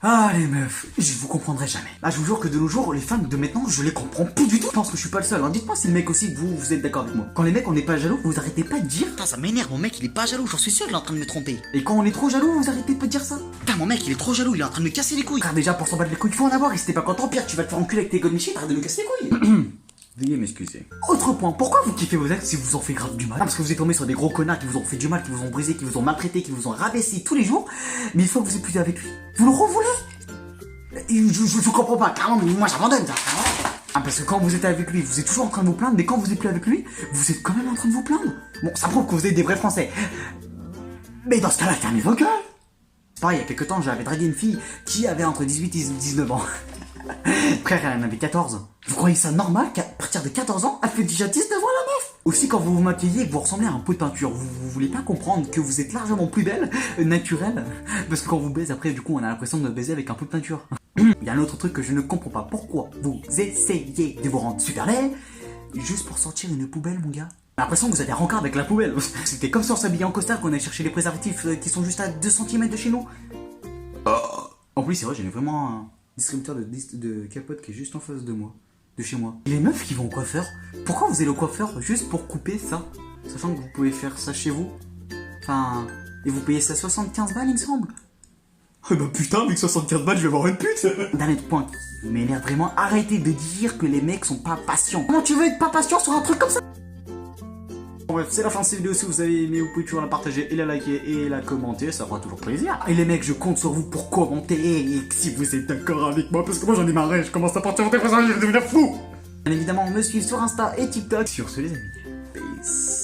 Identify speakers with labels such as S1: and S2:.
S1: Ah les meufs, je vous comprendrai jamais. Ah je vous jure que de nos jours, les femmes de maintenant, je les comprends plus du tout. Je pense que je suis pas le seul. Alors dites-moi si le mec aussi, vous êtes d'accord avec moi. Quand les mecs on n'est pas jaloux, vous arrêtez pas de dire.
S2: Putain, ça m'énerve, mon mec il est pas jaloux, j'en suis sûr qu'il est en train de me tromper.
S1: Et quand on est trop jaloux, vous arrêtez pas de dire ça.
S2: Putain, mon mec il est trop jaloux, il est en train de me casser les couilles.
S1: Car déjà pour s'en battre les couilles, il faut en avoir. Et si t'es pas content, Pierre, tu vas te faire enculer avec tes godemichés, t'arrêtes de nous casser les couilles. Veuillez m'excuser. Autre point, pourquoi vous kiffez vos ex si vous en faites grave du mal? Parce que vous êtes tombé sur des gros connards qui vous ont fait du mal, qui vous ont brisé, qui vous ont maltraité, qui vous ont rabaissé tous les jours. Mais une fois que vous êtes plus avec lui, vous le revoulez. Je comprends pas, carrément, mais moi j'abandonne ça. Ah, parce que quand vous êtes avec lui, vous êtes toujours en train de vous plaindre, mais quand vous êtes plus avec lui, vous êtes quand même en train de vous plaindre. Bon, ça prouve que vous êtes des vrais Français. Mais dans ce cas-là, fermez vos gueules. Pareil, il y a quelques temps, j'avais dragué une fille qui avait entre 18 et 19 ans. Frère, elle en avait 14. Vous croyez ça normal qu'à partir de 14 ans, elle fait déjà 19 ans la meuf? Aussi, quand vous vous maquillez, vous ressemblez à un pot de peinture. Vous voulez pas comprendre que vous êtes largement plus belle, naturelle. Parce que quand vous baisez, après, du coup, on a l'impression de baiser avec un pot de peinture. Il y a un autre truc que je ne comprends pas. Pourquoi vous essayez de vous rendre super laid juste pour sortir une poubelle, mon gars? J'ai l'impression que vous avez rencard avec la poubelle. C'était comme si on s'habillait en costard qu'on allait chercher les préservatifs qui sont juste à 2 cm de chez nous. En plus, c'est vrai, j'ai vraiment un distributeur de capote qui est juste en face de moi, de chez moi. Et les meufs qui vont au coiffeur, pourquoi vous allez au coiffeur juste pour couper ça? Sachant que vous pouvez faire ça chez vous. Enfin, et vous payez ça 75 balles, il me semble. Oh bah putain, avec 75 balles, je vais voir une pute. Dernier point qui m'énerve vraiment, arrêtez de dire que les mecs sont pas patients. Comment tu veux être pas patient sur un truc comme ça? Bref, c'est la fin de cette vidéo. Si vous avez aimé, vous pouvez toujours la partager et la liker et la commenter, ça fera toujours plaisir. Et les mecs, je compte sur vous pour commenter et si vous êtes d'accord avec moi, parce que moi j'en ai marre, je commence à partir en dépression, je vais devenir fou. Bien évidemment, me suivre sur Insta et TikTok. Sur ce les amis, peace.